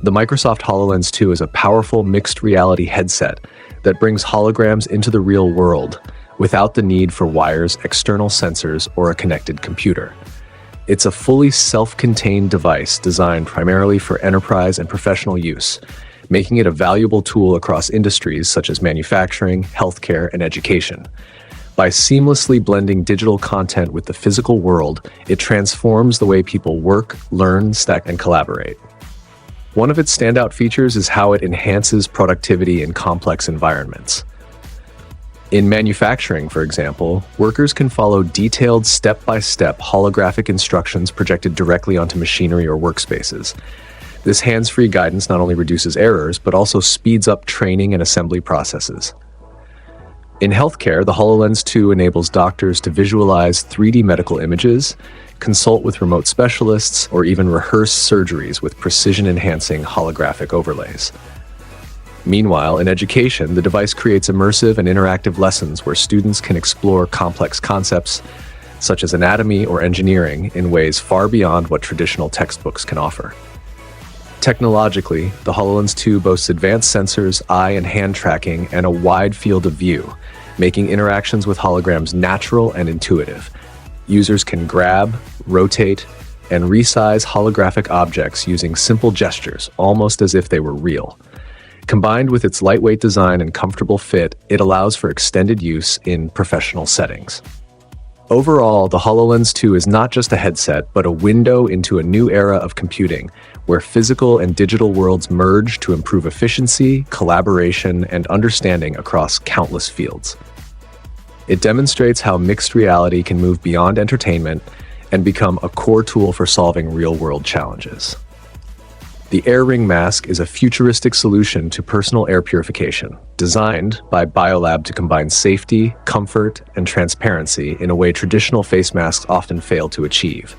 The Microsoft HoloLens 2 is a powerful mixed reality headset that brings holograms into the real world without the need for wires, external sensors, or a connected computer. It's a fully self-contained device designed primarily for enterprise and professional use, making it a valuable tool across industries such as manufacturing, healthcare, and education. By seamlessly blending digital content with the physical world, it transforms the way people work, learn, stack, and collaborate. One of its standout features is how it enhances productivity in complex environments. In manufacturing, for example, workers can follow detailed step-by-step holographic instructions projected directly onto machinery or workspaces. This hands-free guidance not only reduces errors, but also speeds up training and assembly processes. In healthcare, the HoloLens 2 enables doctors to visualize 3D medical images, consult with remote specialists, or even rehearse surgeries with precision-enhancing holographic overlays. Meanwhile, in education, the device creates immersive and interactive lessons where students can explore complex concepts, such as anatomy or engineering, in ways far beyond what traditional textbooks can offer. Technologically, the HoloLens 2 boasts advanced sensors, eye and hand tracking, and a wide field of view, making interactions with holograms natural and intuitive. Users can grab, rotate, and resize holographic objects using simple gestures, almost as if they were real. Combined with its lightweight design and comfortable fit, it allows for extended use in professional settings. Overall, the HoloLens 2 is not just a headset, but a window into a new era of computing, where physical and digital worlds merge to improve efficiency, collaboration, and understanding across countless fields. It demonstrates how mixed reality can move beyond entertainment and become a core tool for solving real-world challenges. The Air Ring mask is a futuristic solution to personal air purification, designed by Biolab to combine safety, comfort, and transparency in a way traditional face masks often fail to achieve.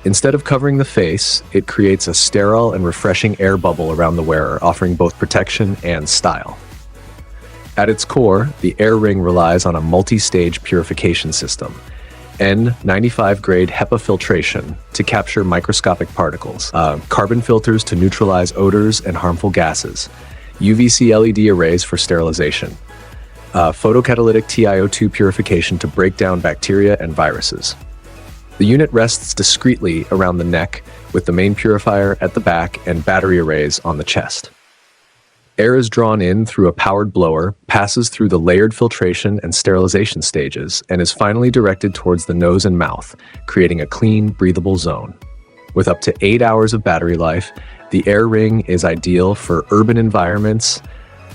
Instead of covering the face, it creates a sterile and refreshing air bubble around the wearer, offering both protection and style. At its core, the Air Ring relies on a multi-stage purification system, N95 grade HEPA filtration to capture microscopic particles, carbon filters to neutralize odors and harmful gases, UVC LED arrays for sterilization, photocatalytic TiO2 purification to break down bacteria and viruses. The unit rests discreetly around the neck with the main purifier at the back and battery arrays on the chest. Air is drawn in through a powered blower, passes through the layered filtration and sterilization stages, and is finally directed towards the nose and mouth, creating a clean, breathable zone. With up to 8 hours of battery life, the Air Ring is ideal for urban environments,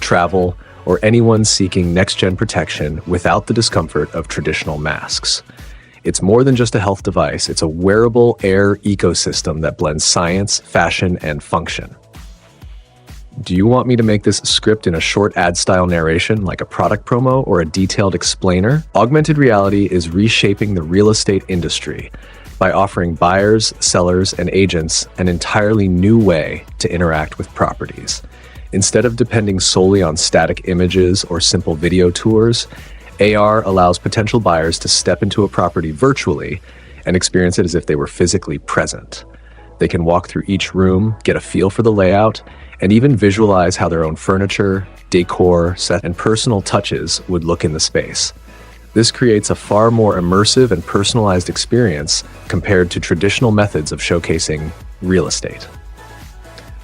travel, or anyone seeking next-gen protection without the discomfort of traditional masks. It's more than just a health device, it's a wearable air ecosystem that blends science, fashion, and function. Do you want me to make this script in a short ad-style narration like a product promo or a detailed explainer? Augmented reality is reshaping the real estate industry by offering buyers, sellers, and agents an entirely new way to interact with properties. Instead of depending solely on static images or simple video tours, AR allows potential buyers to step into a property virtually and experience it as if they were physically present. They can walk through each room, get a feel for the layout, and even visualize how their own furniture, decor, set, and personal touches would look in the space. This creates a far more immersive and personalized experience compared to traditional methods of showcasing real estate.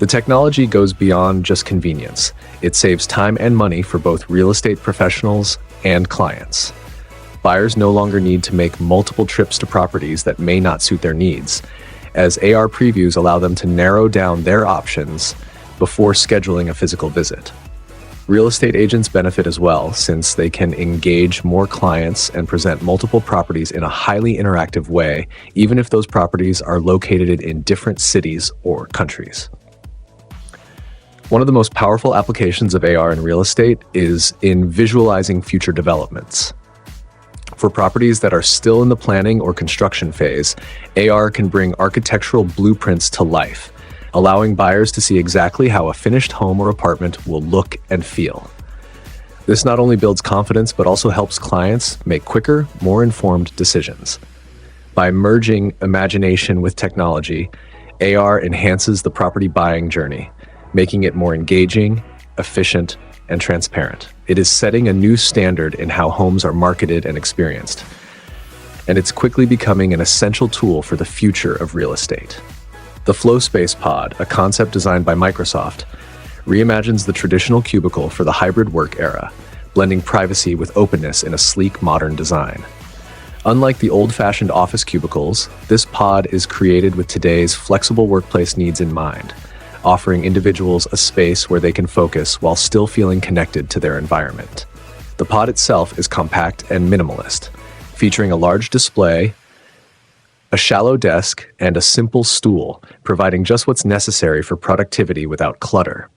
The technology goes beyond just convenience. It saves time and money for both real estate professionals and clients. Buyers no longer need to make multiple trips to properties that may not suit their needs, as AR previews allow them to narrow down their options before scheduling a physical visit. Real estate agents benefit as well, since they can engage more clients and present multiple properties in a highly interactive way, even if those properties are located in different cities or countries. One of the most powerful applications of AR in real estate is in visualizing future developments. For properties that are still in the planning or construction phase, AR can bring architectural blueprints to life, allowing buyers to see exactly how a finished home or apartment will look and feel. This not only builds confidence, but also helps clients make quicker, more informed decisions. By merging imagination with technology, AR enhances the property buying journey, making it more engaging, efficient, and transparent. It is setting a new standard in how homes are marketed and experienced. And it's quickly becoming an essential tool for the future of real estate. The Flow Space Pod, a concept designed by Microsoft, reimagines the traditional cubicle for the hybrid work era, blending privacy with openness in a sleek, modern design. Unlike the old-fashioned office cubicles, this pod is created with today's flexible workplace needs in mind, offering individuals a space where they can focus while still feeling connected to their environment. The pod itself is compact and minimalist, featuring a large display, a shallow desk, and a simple stool, providing just what's necessary for productivity without clutter.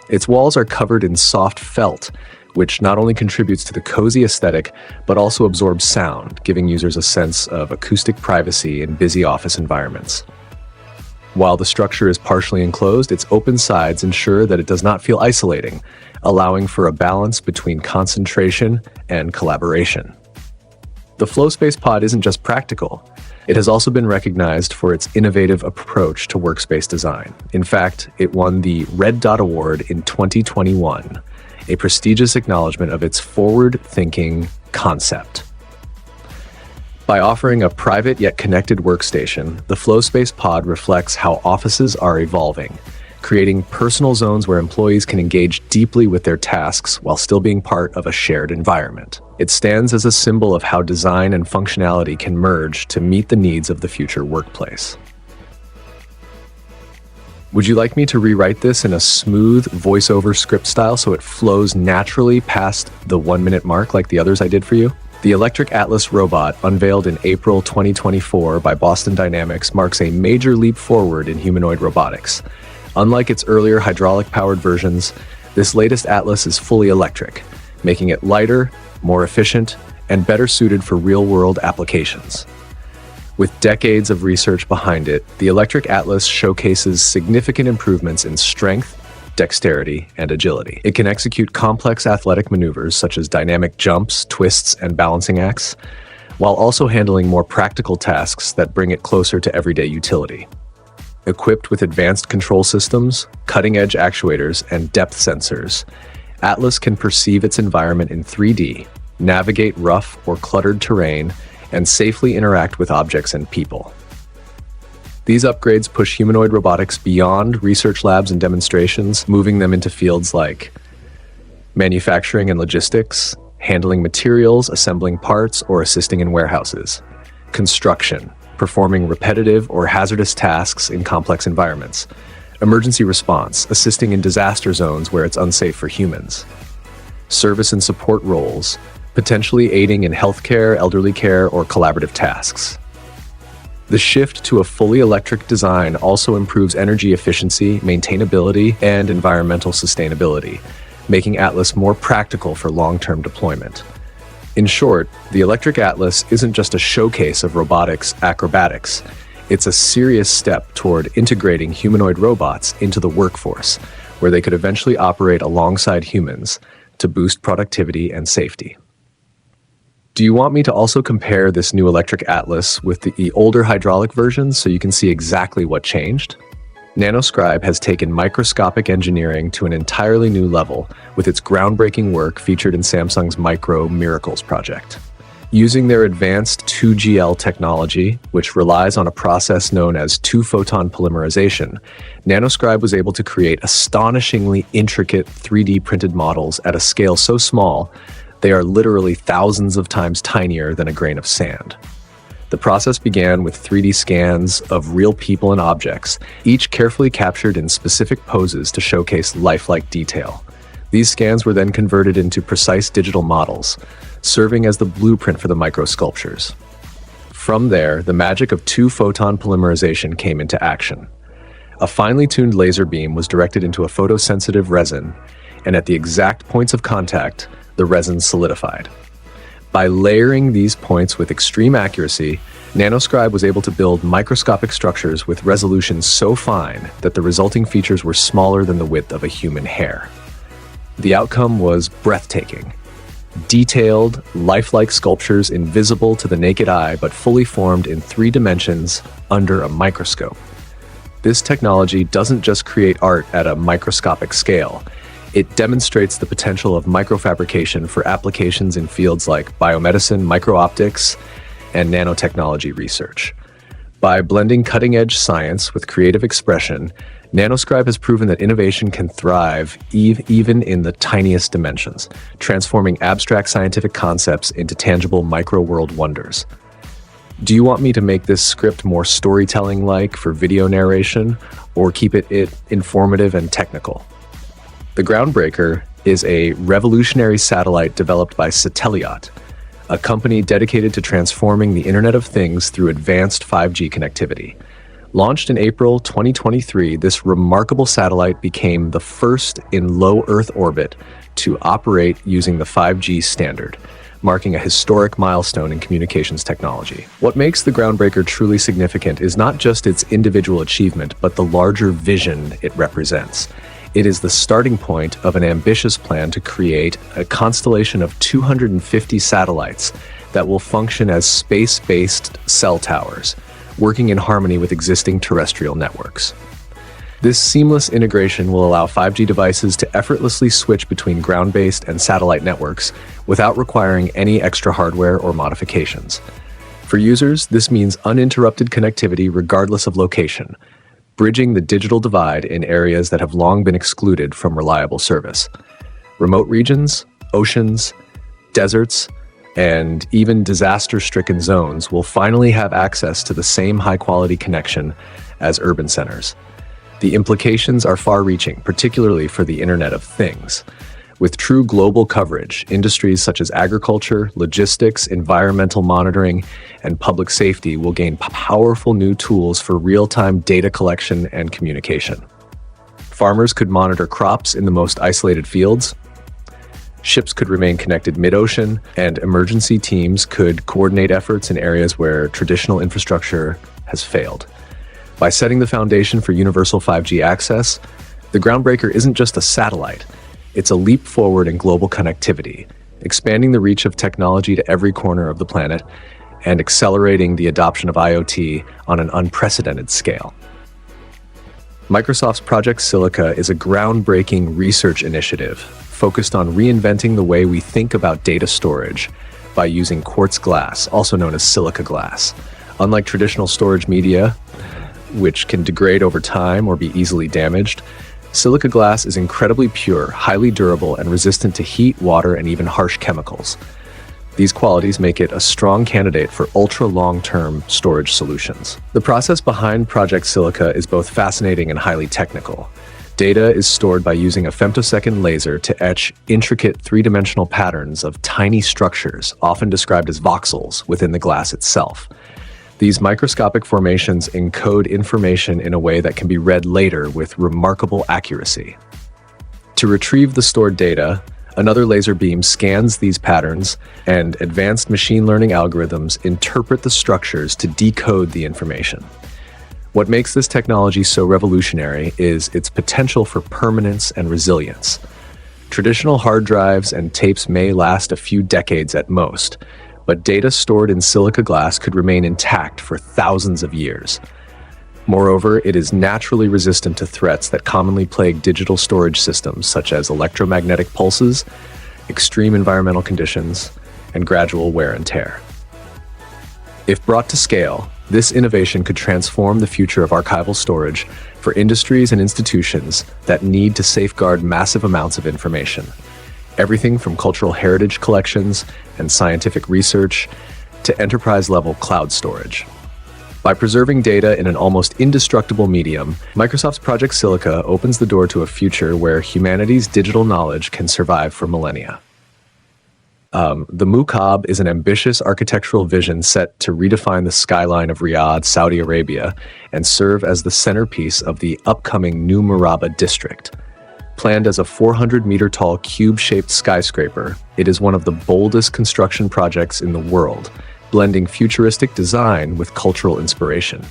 Its walls are covered in soft felt, which not only contributes to the cozy aesthetic, but also absorbs sound, giving users a sense of acoustic privacy in busy office environments. While the structure is partially enclosed, its open sides ensure that it does not feel isolating, allowing for a balance between concentration and collaboration. The Flow Space Pod isn't just practical. It has also been recognized for its innovative approach to workspace design. In fact, it won the Red Dot Award in 2021, a prestigious acknowledgement of its forward-thinking concept. By offering a private yet connected workstation, the Flow Space Pod reflects how offices are evolving, creating personal zones where employees can engage deeply with their tasks while still being part of a shared environment. It stands as a symbol of how design and functionality can merge to meet the needs of the future workplace. Would you like me to rewrite this in a smooth voiceover script style so it flows naturally past the 1-minute mark like the others I did for you? The Electric Atlas robot, unveiled in April 2024 by Boston Dynamics, marks a major leap forward in humanoid robotics. Unlike its earlier hydraulic-powered versions, this latest Atlas is fully electric, making it lighter, more efficient, and better suited for real-world applications. With decades of research behind it, the Electric Atlas showcases significant improvements in strength, dexterity, and agility. It can execute complex athletic maneuvers such as dynamic jumps, twists, and balancing acts, while also handling more practical tasks that bring it closer to everyday utility. Equipped with advanced control systems, cutting-edge actuators, and depth sensors, Atlas can perceive its environment in 3D, navigate rough or cluttered terrain, and safely interact with objects and people. These upgrades push humanoid robotics beyond research labs and demonstrations, moving them into fields like manufacturing and logistics, handling materials, assembling parts, or assisting in warehouses, construction, performing repetitive or hazardous tasks in complex environments, emergency response, assisting in disaster zones where it's unsafe for humans, service and support roles, potentially aiding in healthcare, elderly care, or collaborative tasks. The shift to a fully electric design also improves energy efficiency, maintainability, and environmental sustainability, making Atlas more practical for long-term deployment. In short, the Electric Atlas isn't just a showcase of robotics acrobatics. It's a serious step toward integrating humanoid robots into the workforce, where they could eventually operate alongside humans to boost productivity and safety. Do you want me to also compare this new Electric Atlas with the older hydraulic versions so you can see exactly what changed? Nanoscribe has taken microscopic engineering to an entirely new level with its groundbreaking work featured in Samsung's Micro Miracles project. Using their advanced 2GL technology, which relies on a process known as two-photon polymerization, Nanoscribe was able to create astonishingly intricate 3D printed models at a scale so small they are literally thousands of times tinier than a grain of sand. The process began with 3D scans of real people and objects, each carefully captured in specific poses to showcase lifelike detail. These scans were then converted into precise digital models, serving as the blueprint for the microsculptures. From there, the magic of two-photon polymerization came into action. A finely tuned laser beam was directed into a photosensitive resin, and at the exact points of contact, the resin solidified. By layering these points with extreme accuracy, Nanoscribe was able to build microscopic structures with resolution so fine that the resulting features were smaller than the width of a human hair. The outcome was breathtaking. Detailed, lifelike sculptures invisible to the naked eye but fully formed in 3 dimensions under a microscope. This technology doesn't just create art at a microscopic scale. It demonstrates the potential of microfabrication for applications in fields like biomedicine, microoptics, and nanotechnology research. By blending cutting-edge science with creative expression, Nanoscribe has proven that innovation can thrive even in the tiniest dimensions, transforming abstract scientific concepts into tangible micro-world wonders. Do you want me to make this script more storytelling-like for video narration, or keep it informative and technical? The Groundbreaker is a revolutionary satellite developed by Sateliot, a company dedicated to transforming the Internet of Things through advanced 5G connectivity. Launched in April 2023, this remarkable satellite became the first in low Earth orbit to operate using the 5G standard, marking a historic milestone in communications technology. What makes the Groundbreaker truly significant is not just its individual achievement, but the larger vision it represents. It is the starting point of an ambitious plan to create a constellation of 250 satellites that will function as space-based cell towers, working in harmony with existing terrestrial networks. This seamless integration will allow 5G devices to effortlessly switch between ground-based and satellite networks without requiring any extra hardware or modifications. For users, this means uninterrupted connectivity regardless of location, bridging the digital divide in areas that have long been excluded from reliable service. Remote regions, oceans, deserts, and even disaster-stricken zones will finally have access to the same high-quality connection as urban centers. The implications are far-reaching, particularly for the Internet of Things. With true global coverage, industries such as agriculture, logistics, environmental monitoring, and public safety will gain powerful new tools for real-time data collection and communication. Farmers could monitor crops in the most isolated fields, ships could remain connected mid-ocean, and emergency teams could coordinate efforts in areas where traditional infrastructure has failed. By setting the foundation for universal 5G access, the Groundbreaker isn't just a satellite. It's a leap forward in global connectivity, expanding the reach of technology to every corner of the planet and accelerating the adoption of IoT on an unprecedented scale. Microsoft's Project Silica is a groundbreaking research initiative focused on reinventing the way we think about data storage by using quartz glass, also known as silica glass. Unlike traditional storage media, which can degrade over time or be easily damaged, silica glass is incredibly pure, highly durable, and resistant to heat, water, and even harsh chemicals. These qualities make it a strong candidate for ultra-long-term storage solutions. The process behind Project Silica is both fascinating and highly technical. Data is stored by using a femtosecond laser to etch intricate 3-dimensional patterns of tiny structures, often described as voxels, within the glass itself. These microscopic formations encode information in a way that can be read later with remarkable accuracy. To retrieve the stored data, another laser beam scans these patterns, and advanced machine learning algorithms interpret the structures to decode the information. What makes this technology so revolutionary is its potential for permanence and resilience. Traditional hard drives and tapes may last a few decades at most, but data stored in silica glass could remain intact for thousands of years. Moreover, it is naturally resistant to threats that commonly plague digital storage systems, such as electromagnetic pulses, extreme environmental conditions, and gradual wear and tear. If brought to scale, this innovation could transform the future of archival storage for industries and institutions that need to safeguard massive amounts of information. Everything from cultural heritage collections and scientific research to enterprise-level cloud storage. By preserving data in an almost indestructible medium, Microsoft's Project Silica opens the door to a future where humanity's digital knowledge can survive for millennia. The Mukaab is an ambitious architectural vision set to redefine the skyline of Riyadh, Saudi Arabia, and serve as the centerpiece of the upcoming New Murabba district. Planned as a 400-meter-tall cube-shaped skyscraper, it is one of the boldest construction projects in the world, blending futuristic design with cultural inspiration.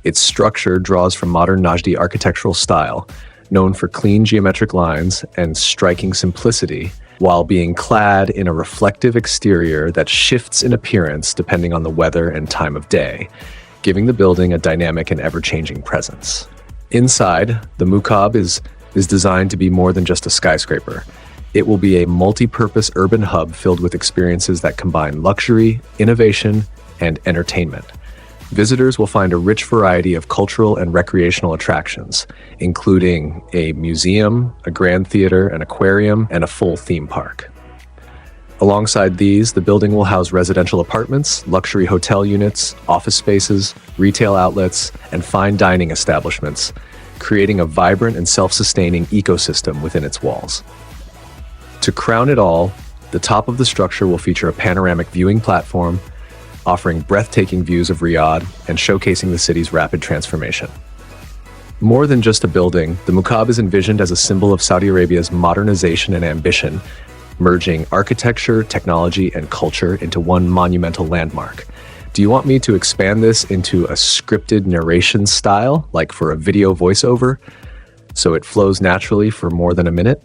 Its structure draws from modern Najdi architectural style, known for clean geometric lines and striking simplicity, while being clad in a reflective exterior that shifts in appearance depending on the weather and time of day, giving the building a dynamic and ever-changing presence. Inside, the Mukaab is designed to be more than just a skyscraper. It will be a multi-purpose urban hub filled with experiences that combine luxury, innovation, and entertainment. Visitors will find a rich variety of cultural and recreational attractions, including a museum, a grand theater, an aquarium, and a full theme park. Alongside these, the building will house residential apartments, luxury hotel units, office spaces, retail outlets, and fine dining establishments, creating a vibrant and self-sustaining ecosystem within its walls. To crown it all, the top of the structure will feature a panoramic viewing platform, offering breathtaking views of Riyadh and showcasing the city's rapid transformation. More than just a building, the Mukaab is envisioned as a symbol of Saudi Arabia's modernization and ambition, merging architecture, technology, and culture into one monumental landmark. Do you want me to expand this into a scripted narration style, like for a video voiceover, so it flows naturally for more than a minute?